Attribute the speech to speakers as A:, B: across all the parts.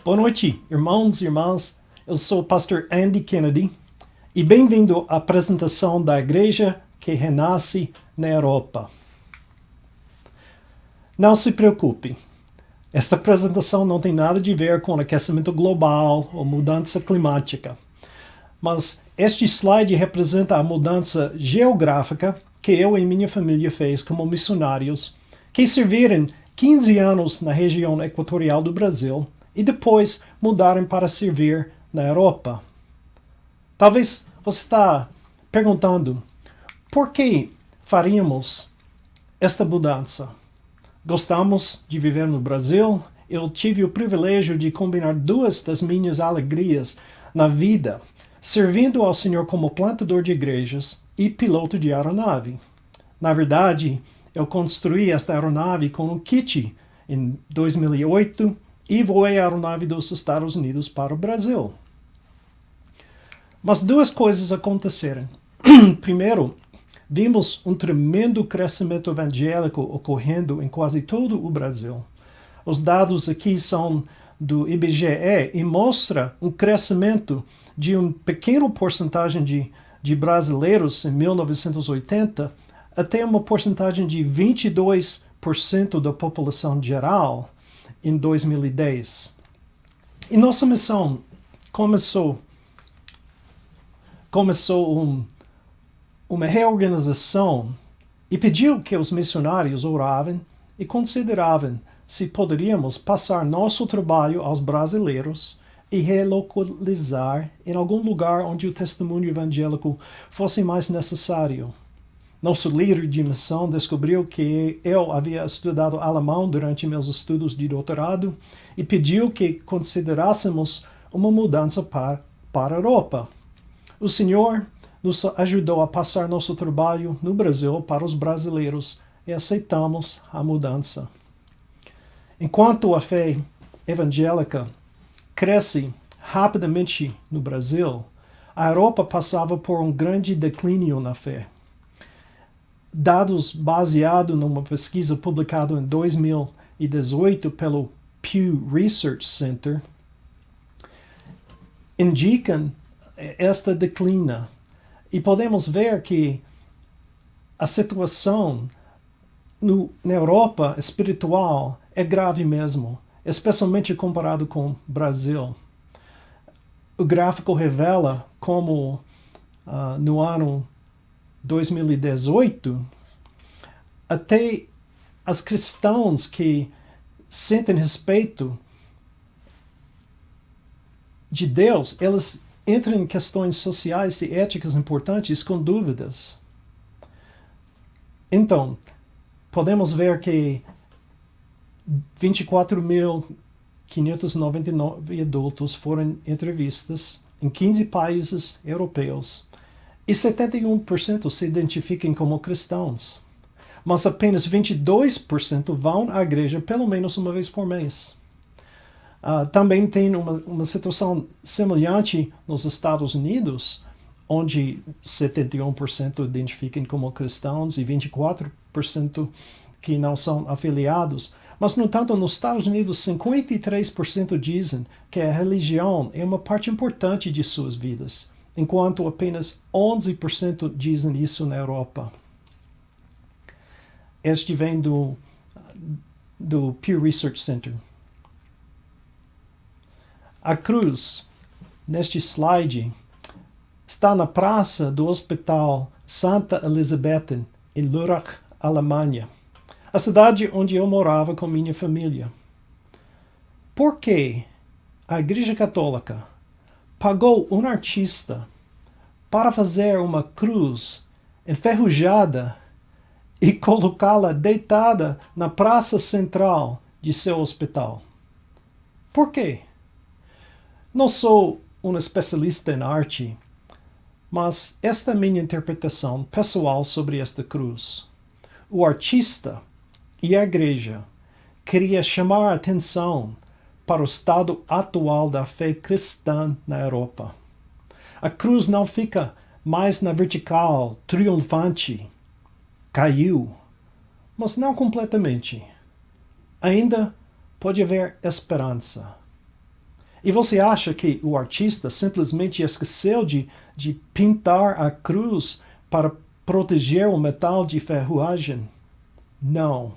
A: Boa noite, irmãos e irmãs. Eu sou o pastor Andy Kennedy e bem-vindo à apresentação da Igreja que Renasce na Europa. Não se preocupe, esta apresentação não tem nada a ver com aquecimento global ou mudança climática, mas este slide representa a mudança geográfica que eu e minha família fez como missionários que serviram 15 anos na região equatorial do Brasil e depois mudaram para servir na Europa. Talvez você está perguntando, por que faríamos esta mudança? Gostamos de viver no Brasil. Eu tive o privilégio de combinar duas das minhas alegrias na vida, servindo ao Senhor como plantador de igrejas e piloto de aeronave. Na verdade, eu construí esta aeronave com um kit em 2008 e voei a aeronave dos Estados Unidos para o Brasil. Mas duas coisas aconteceram. Primeiro, vimos um tremendo crescimento evangélico ocorrendo em quase todo o Brasil. Os dados aqui são do IBGE e mostra um crescimento de uma pequena porcentagem de brasileiros em 1980 até uma porcentagem de 22% da população geral em 2010. E nossa missão começou uma reorganização e pediu que os missionários oravam e consideravam se poderíamos passar nosso trabalho aos brasileiros e relocalizar em algum lugar onde o testemunho evangélico fosse mais necessário. Nosso líder de missão descobriu que eu havia estudado alemão durante meus estudos de doutorado e pediu que considerássemos uma mudança para a Europa. O Senhor nos ajudou a passar nosso trabalho no Brasil para os brasileiros e aceitamos a mudança. Enquanto a fé evangélica cresce rapidamente no Brasil, a Europa passava por um grande declínio na fé. Dados baseados numa pesquisa publicada em 2018 pelo Pew Research Center indicam esta declina. E podemos ver que a situação na Europa espiritual é grave mesmo, especialmente comparado com o Brasil. O gráfico revela como no ano 2018, até as cristãos que sentem respeito de Deus, elas entram em questões sociais e éticas importantes com dúvidas. Então, podemos ver que 24.599 adultos foram entrevistas em 15 países europeus e 71% se identificam como cristãos. Mas apenas 22% vão à igreja pelo menos uma vez por mês. Também tem uma situação semelhante nos Estados Unidos, onde 71% identificam como cristãos e 24% que não são afiliados. Mas, no entanto, nos Estados Unidos, 53% dizem que a religião é uma parte importante de suas vidas, enquanto apenas 11% dizem isso na Europa. Este vem do Pew Research Center. A cruz, neste slide, está na praça do Hospital Santa Elisabeth, em Lörrach, Alemanha, a cidade onde eu morava com minha família. Por que a Igreja Católica pagou um artista para fazer uma cruz enferrujada e colocá-la deitada na praça central de seu hospital? Por quê? Não sou um especialista em arte, mas esta é a minha interpretação pessoal sobre esta cruz. O artista e a igreja queria chamar a atenção para o estado atual da fé cristã na Europa. A cruz não fica mais na vertical, triunfante. Caiu, mas não completamente. Ainda pode haver esperança. E você acha que o artista simplesmente esqueceu de pintar a cruz para proteger o metal de ferrugem? Não.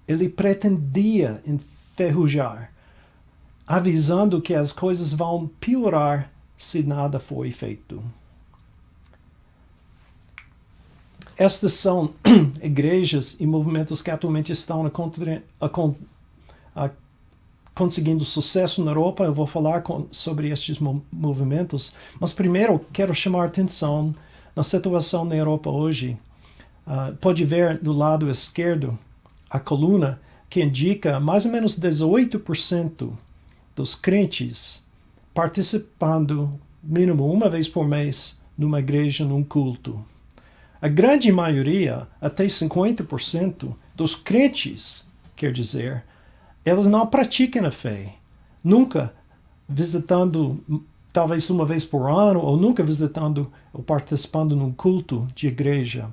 A: Ele pretendia enferrujar, avisando que as coisas vão piorar se nada for feito. Estas são igrejas e movimentos que atualmente estão conseguindo sucesso na Europa. Eu vou falar sobre estes movimentos, mas primeiro quero chamar a atenção na situação na Europa hoje. Pode ver no lado esquerdo a coluna que indica mais ou menos 18% dos crentes participando, mínimo uma vez por mês, numa igreja, num culto. A grande maioria, até 50% dos crentes, quer dizer, eles não praticam a fé. Nunca visitando, talvez uma vez por ano, ou nunca visitando ou participando num culto de igreja.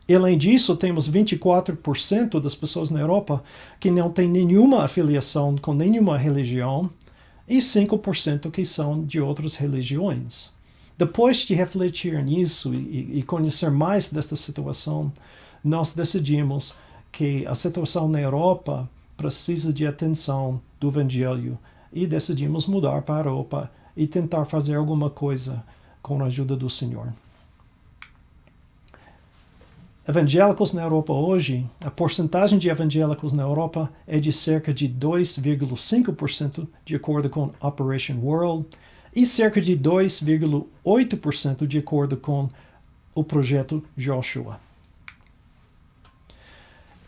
A: E, além disso, temos 24% das pessoas na Europa que não têm nenhuma afiliação com nenhuma religião e 5% que são de outras religiões. Depois de refletir nisso e conhecer mais desta situação, nós decidimos que a situação na Europa precisa de atenção do Evangelho e decidimos mudar para a Europa e tentar fazer alguma coisa com a ajuda do Senhor. Evangélicos na Europa hoje, a porcentagem de evangélicos na Europa é de cerca de 2,5% de acordo com Operation World e cerca de 2,8% de acordo com o projeto Joshua.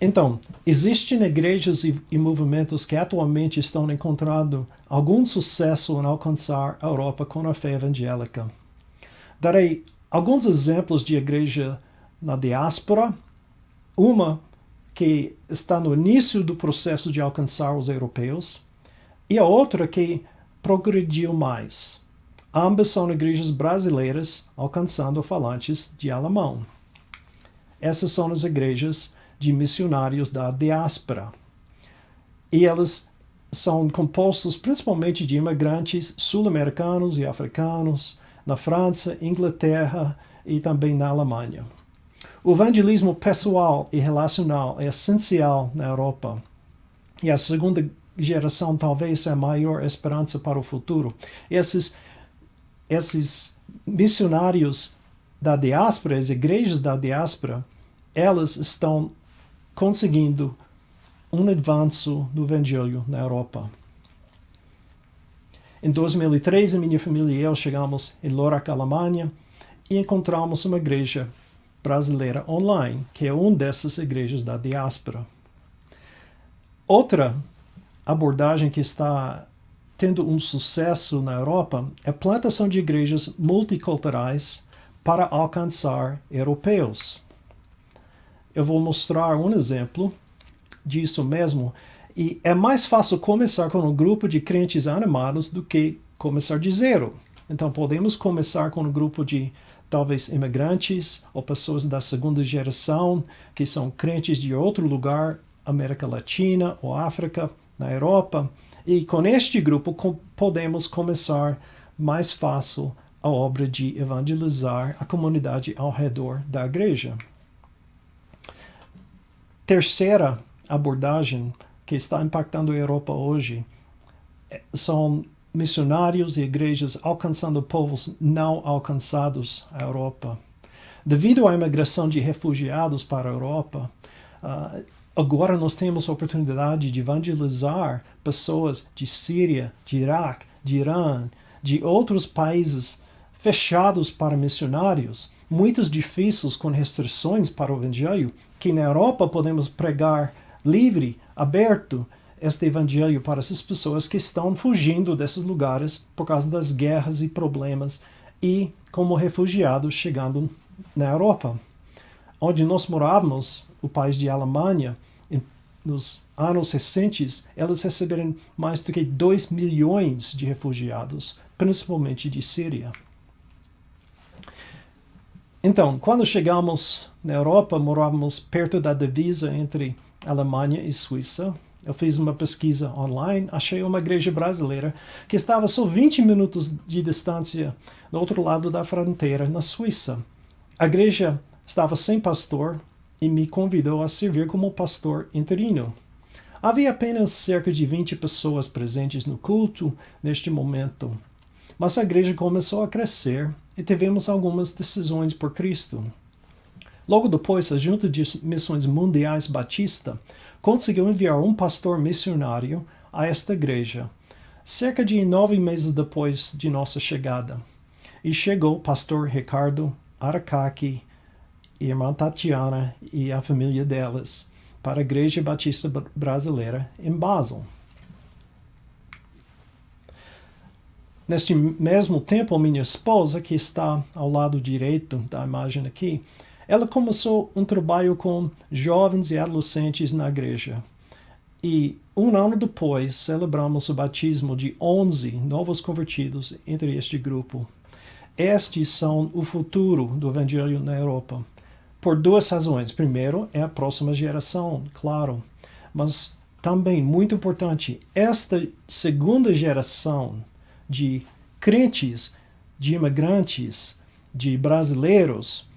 A: Então, existem igrejas e movimentos que atualmente estão encontrando algum sucesso em alcançar a Europa com a fé evangélica. Darei alguns exemplos de igreja na diáspora, uma que está no início do processo de alcançar os europeus, e a outra que progrediu mais. Ambas são igrejas brasileiras alcançando falantes de alemão. Essas são as igrejas de missionários da diáspora. E elas são compostos principalmente de imigrantes sul-americanos e africanos na França, Inglaterra e também na Alemanha. O evangelismo pessoal e relacional é essencial na Europa. E a segunda geração talvez é a maior esperança para o futuro. Esses missionários da diáspora, as igrejas da diáspora, elas estão conseguindo um avanço no evangelho na Europa. Em 2013, minha família e eu chegamos em Lörrach, Alemanha, e encontramos uma igreja brasileira online, que é uma dessas igrejas da diáspora. Outra abordagem que está tendo um sucesso na Europa é a plantação de igrejas multiculturais para alcançar europeus. Eu vou mostrar um exemplo disso mesmo, e é mais fácil começar com um grupo de crentes animados do que começar de zero. Então podemos começar com um grupo de talvez imigrantes ou pessoas da segunda geração que são crentes de outro lugar, América Latina ou África, na Europa. E com este grupo podemos começar mais fácil a obra de evangelizar a comunidade ao redor da igreja. Terceira abordagem que está impactando a Europa hoje são missionários e igrejas alcançando povos não alcançados à Europa. Devido à imigração de refugiados para a Europa, agora nós temos a oportunidade de evangelizar pessoas de Síria, de Iraque, de Irã, de outros países fechados para missionários, muitos difíceis com restrições para o evangelho, que na Europa podemos pregar livre, aberto, este evangelho para essas pessoas que estão fugindo desses lugares por causa das guerras e problemas e como refugiados chegando na Europa. Onde nós morávamos, o país de Alemanha, nos anos recentes, eles receberam mais do que 2 milhões de refugiados, principalmente de Síria. Então, quando chegamos na Europa, morávamos perto da divisa entre Alemanha e Suíça. Eu fiz uma pesquisa online, achei uma igreja brasileira que estava só 20 minutos de distância do outro lado da fronteira, na Suíça. A igreja estava sem pastor e me convidou a servir como pastor interino. Havia apenas cerca de 20 pessoas presentes no culto neste momento, mas a igreja começou a crescer e tivemos algumas decisões por Cristo. Logo depois, a Junta de Missões Mundiais Batista conseguiu enviar um pastor missionário a esta igreja, cerca de 9 meses depois de nossa chegada. E chegou o pastor Ricardo Aracaki, irmã Tatiana e a família delas para a Igreja Batista Brasileira em Basel. Neste mesmo tempo, minha esposa, que está ao lado direito da imagem aqui, ela começou um trabalho com jovens e adolescentes na igreja. E um ano depois, celebramos o batismo de 11 novos convertidos entre este grupo. Estes são o futuro do Evangelho na Europa. Por duas razões. Primeiro, é a próxima geração, claro. Mas também, muito importante, esta segunda geração de crentes, de imigrantes, de brasileiros,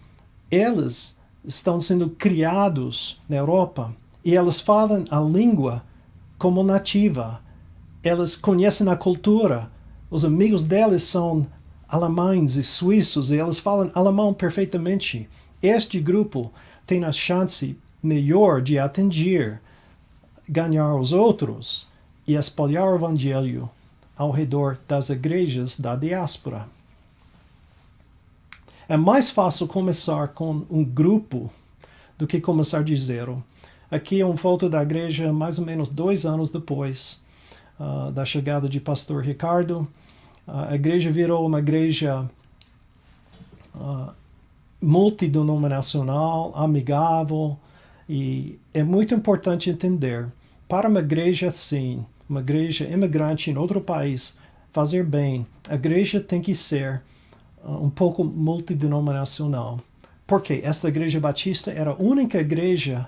A: eles estão sendo criados na Europa e eles falam a língua como nativa. Eles conhecem a cultura. Os amigos deles são alemães e suíços e eles falam alemão perfeitamente. Este grupo tem a chance melhor de atingir, ganhar os outros e espalhar o evangelho ao redor das igrejas da diáspora. É mais fácil começar com um grupo do que começar de zero. Aqui é uma foto da igreja mais ou menos 2 anos depois da chegada de pastor Ricardo. A igreja virou uma igreja multidenominacional, amigável, e é muito importante entender, para uma igreja assim, uma igreja imigrante em outro país, fazer bem, a igreja tem que ser um pouco multidenominacional. Porque esta igreja batista era a única igreja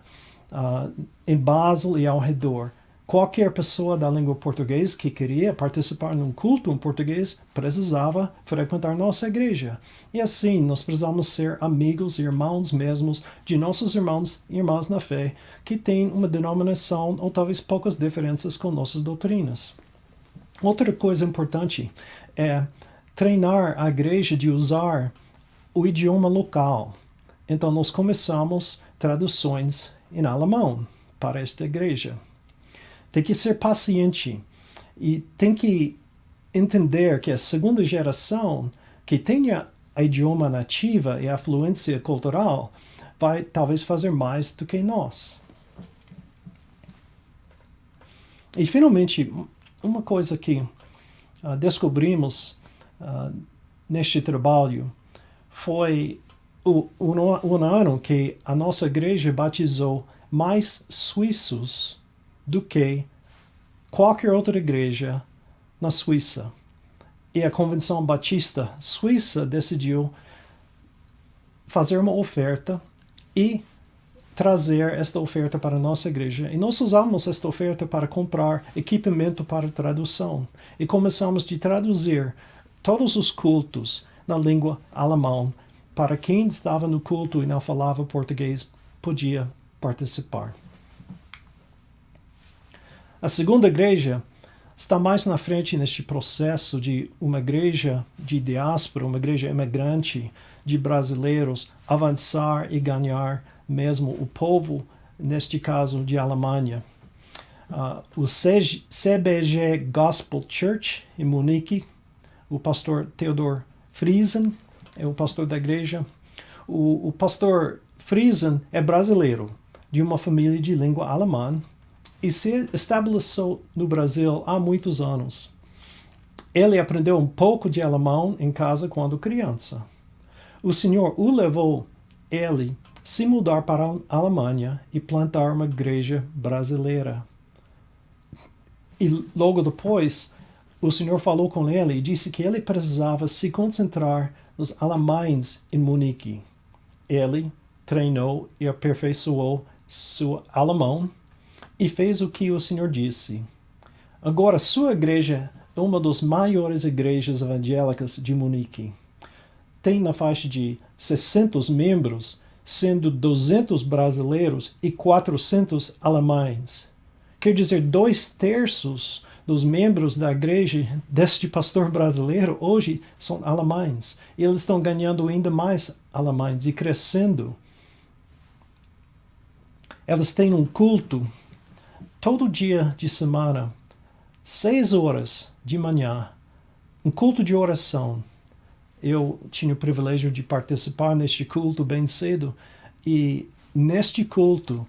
A: em Basel e ao redor. Qualquer pessoa da língua portuguesa que queria participar num culto em português precisava frequentar nossa igreja. E assim, nós precisamos ser amigos e irmãos mesmos de nossos irmãos e irmãs na fé que têm uma denominação ou talvez poucas diferenças com nossas doutrinas. Outra coisa importante é treinar a igreja de usar o idioma local. Então, nós começamos traduções em alemão para esta igreja. Tem que ser paciente e tem que entender que a segunda geração que tenha a idioma nativa e a fluência cultural vai talvez fazer mais do que nós. E finalmente, uma coisa que descobrimos neste trabalho foi o ano que a nossa igreja batizou mais suíços do que qualquer outra igreja na Suíça. E a Convenção Batista Suíça decidiu fazer uma oferta e trazer esta oferta para a nossa igreja. E nós usamos esta oferta para comprar equipamento para tradução. E começamos a traduzir todos os cultos na língua alemã para quem estava no culto e não falava português podia participar. A segunda igreja está mais na frente neste processo de uma igreja de diáspora, uma igreja imigrante de brasileiros avançar e ganhar mesmo o povo, neste caso de Alemanha. O CBG Gospel Church em Munique, o pastor Theodor Friesen é o pastor da igreja. O pastor Friesen é brasileiro, de uma família de língua alemã, e se estabeleceu no Brasil há muitos anos. Ele aprendeu um pouco de alemão em casa quando criança. O Senhor o levou ele se mudar para a Alemanha e plantar uma igreja brasileira. E logo depois, o Senhor falou com ele e disse que ele precisava se concentrar nos alemães em Munique. Ele treinou e aperfeiçoou seu alemão e fez o que o Senhor disse. Agora, sua igreja é uma das maiores igrejas evangélicas de Munique. Tem na faixa de 600 membros, sendo 200 brasileiros e 400 alemães. Quer dizer, 2/3 dos membros da igreja deste pastor brasileiro hoje são alemães. E eles estão ganhando ainda mais alemães e crescendo. Eles têm um culto todo dia de semana, 6 horas de manhã, um culto de oração. Eu tinha o privilégio de participar neste culto bem cedo, e neste culto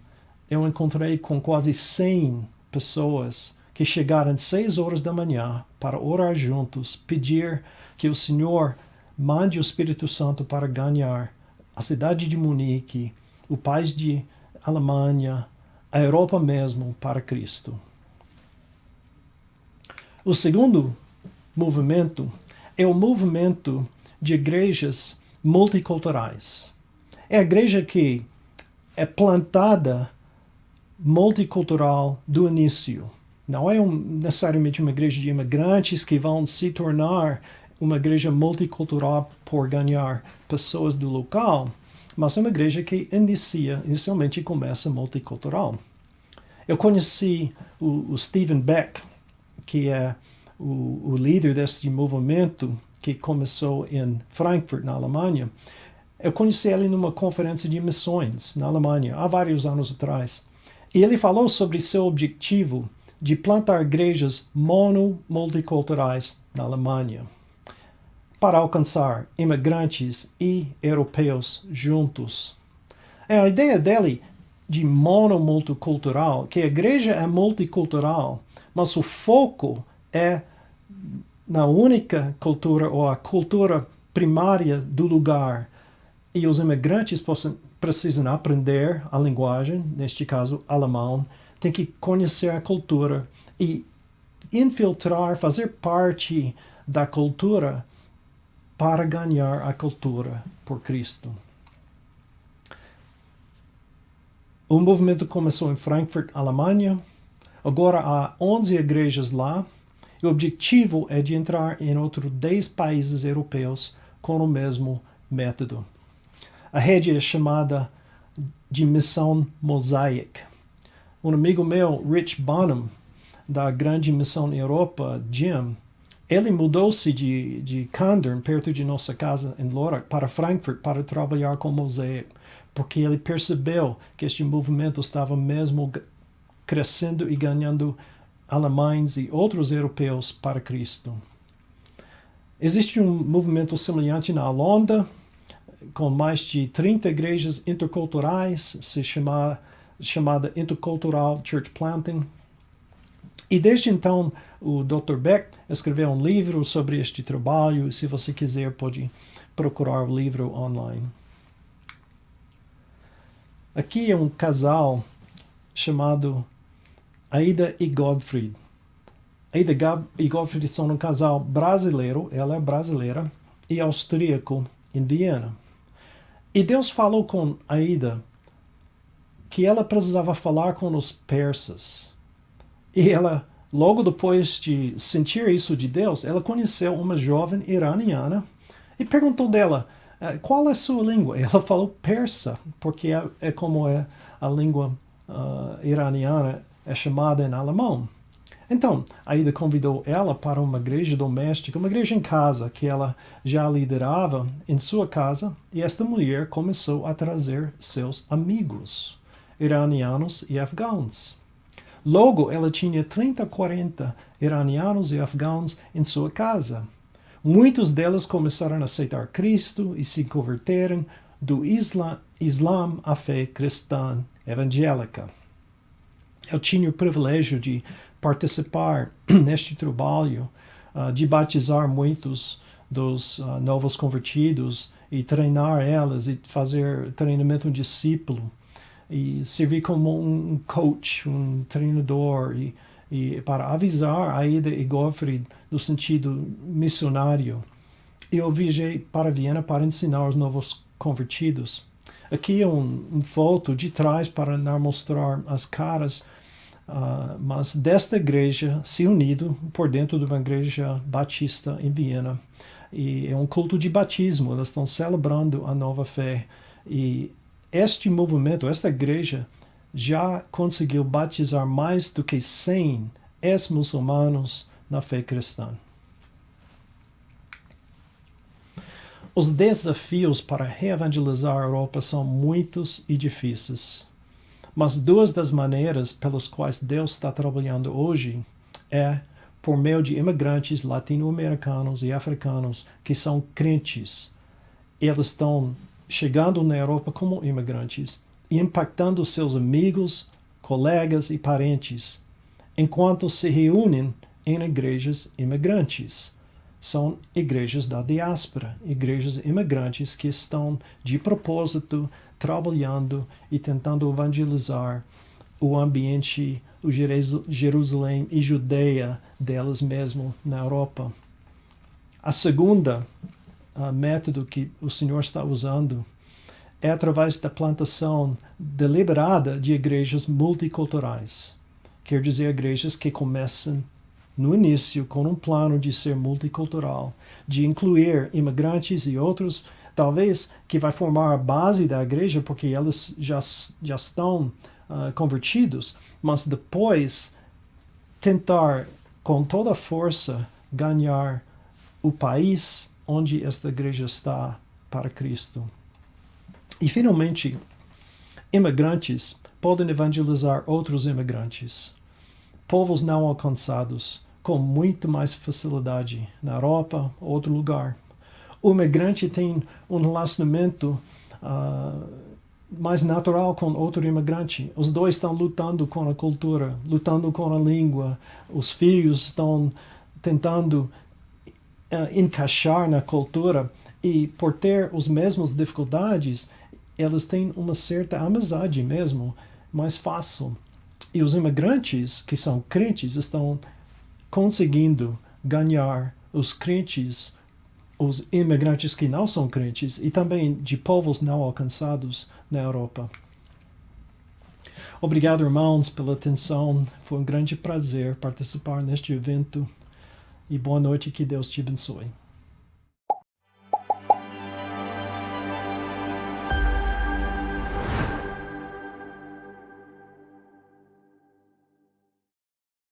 A: eu encontrei com quase 100 pessoas que chegaram às 6 horas da manhã para orar juntos, pedir que o Senhor mande o Espírito Santo para ganhar a cidade de Munique, o país de Alemanha, a Europa mesmo, para Cristo. O segundo movimento é o movimento de igrejas multiculturais. É a igreja que é plantada multicultural do início. Não é necessariamente uma igreja de imigrantes que vão se tornar uma igreja multicultural por ganhar pessoas do local, mas é uma igreja que inicialmente começa multicultural. Eu conheci o Stephen Beck, que é o líder desse movimento que começou em Frankfurt, na Alemanha. Eu conheci ele numa conferência de missões na Alemanha, há vários anos atrás. E ele falou sobre seu objetivo de plantar igrejas multiculturais na Alemanha, para alcançar imigrantes e europeus juntos. É a ideia dele de multicultural, que a igreja é multicultural, mas o foco é na única cultura ou a cultura primária do lugar. E os imigrantes precisam aprender a linguagem, neste caso alemão, tem que conhecer a cultura e infiltrar, fazer parte da cultura para ganhar a cultura por Cristo. O movimento começou em Frankfurt, Alemanha. Agora há 11 igrejas lá. E o objetivo é de entrar em outros 10 países europeus com o mesmo método. A rede é chamada de Missão Mosaic. Um amigo meu, Rich Bonham, da grande missão Europa, Jim, ele mudou-se de Kandern, perto de nossa casa em Lörrach, para Frankfurt para trabalhar com Mosaic, porque ele percebeu que este movimento estava mesmo crescendo e ganhando alemães e outros europeus para Cristo. Existe um movimento semelhante na Holanda, com mais de 30 igrejas interculturais, chamada Intercultural Church Planting. E desde então, o Dr. Beck escreveu um livro sobre este trabalho, e se você quiser, pode procurar o livro online. Aqui é um casal chamado Aida e Gottfried. Aida e Gottfried são um casal brasileiro, ela é brasileira, e austríaco em Viena. E Deus falou com Aida que ela precisava falar com os persas. E ela, logo depois de sentir isso de Deus, ela conheceu uma jovem iraniana e perguntou dela, qual é a sua língua? Ela falou persa, porque é como é a língua iraniana é chamada em alemão. Então, Aida convidou ela para uma igreja doméstica, uma igreja em casa, que ela já liderava em sua casa, e esta mulher começou a trazer seus amigos, iranianos e afegãos. Logo, ela tinha 30, 40 iranianos e afegãos em sua casa. Muitos deles começaram a aceitar Cristo e se converteram do Islã à fé cristã evangélica. Eu tinha o privilégio de participar neste trabalho, de batizar muitos dos novos convertidos e treinar elas e fazer treinamento discípulo e servir como um coach, um treinador e para avisar Aida e Gottfried no sentido missionário. Eu viajei para Viena para ensinar os novos convertidos. Aqui é uma foto de trás para mostrar as caras mas desta igreja se unido por dentro de uma igreja batista em Viena. E é um culto de batismo, elas estão celebrando a nova fé. E este movimento, esta igreja, já conseguiu batizar mais do que 100 ex-muçulmanos na fé cristã. Os desafios para reevangelizar a Europa são muitos e difíceis. Mas duas das maneiras pelas quais Deus está trabalhando hoje é por meio de imigrantes latino-americanos e africanos que são crentes. Eles estão chegando na Europa como imigrantes e impactando seus amigos, colegas e parentes, enquanto se reúnem em igrejas imigrantes. São igrejas da diáspora, igrejas imigrantes que estão de propósito trabalhando e tentando evangelizar o ambiente, o Jerusalém e Judeia delas mesmo na Europa. A segunda método que o Senhor está usando é através da plantação deliberada de igrejas multiculturais. Quer dizer, igrejas que começam no início com um plano de ser multicultural, de incluir imigrantes e outros, talvez que vai formar a base da igreja, porque eles já estão convertidos, mas depois tentar com toda a força ganhar o país onde esta igreja está para Cristo. E finalmente, imigrantes podem evangelizar outros imigrantes, povos não alcançados, com muito mais facilidade na Europa ou outro lugar. O imigrante tem um relacionamento mais natural com outro imigrante. Os dois estão lutando com a cultura, lutando com a língua. Os filhos estão tentando encaixar na cultura e por ter as mesmas dificuldades, eles têm uma certa amizade mesmo, mais fácil. E os imigrantes, que são crentes, estão conseguindo ganhar os crentes, os imigrantes que não são crentes, e também de povos não alcançados na Europa. Obrigado, irmãos, pela atenção. Foi um grande prazer participar neste evento. E boa noite, que Deus te abençoe.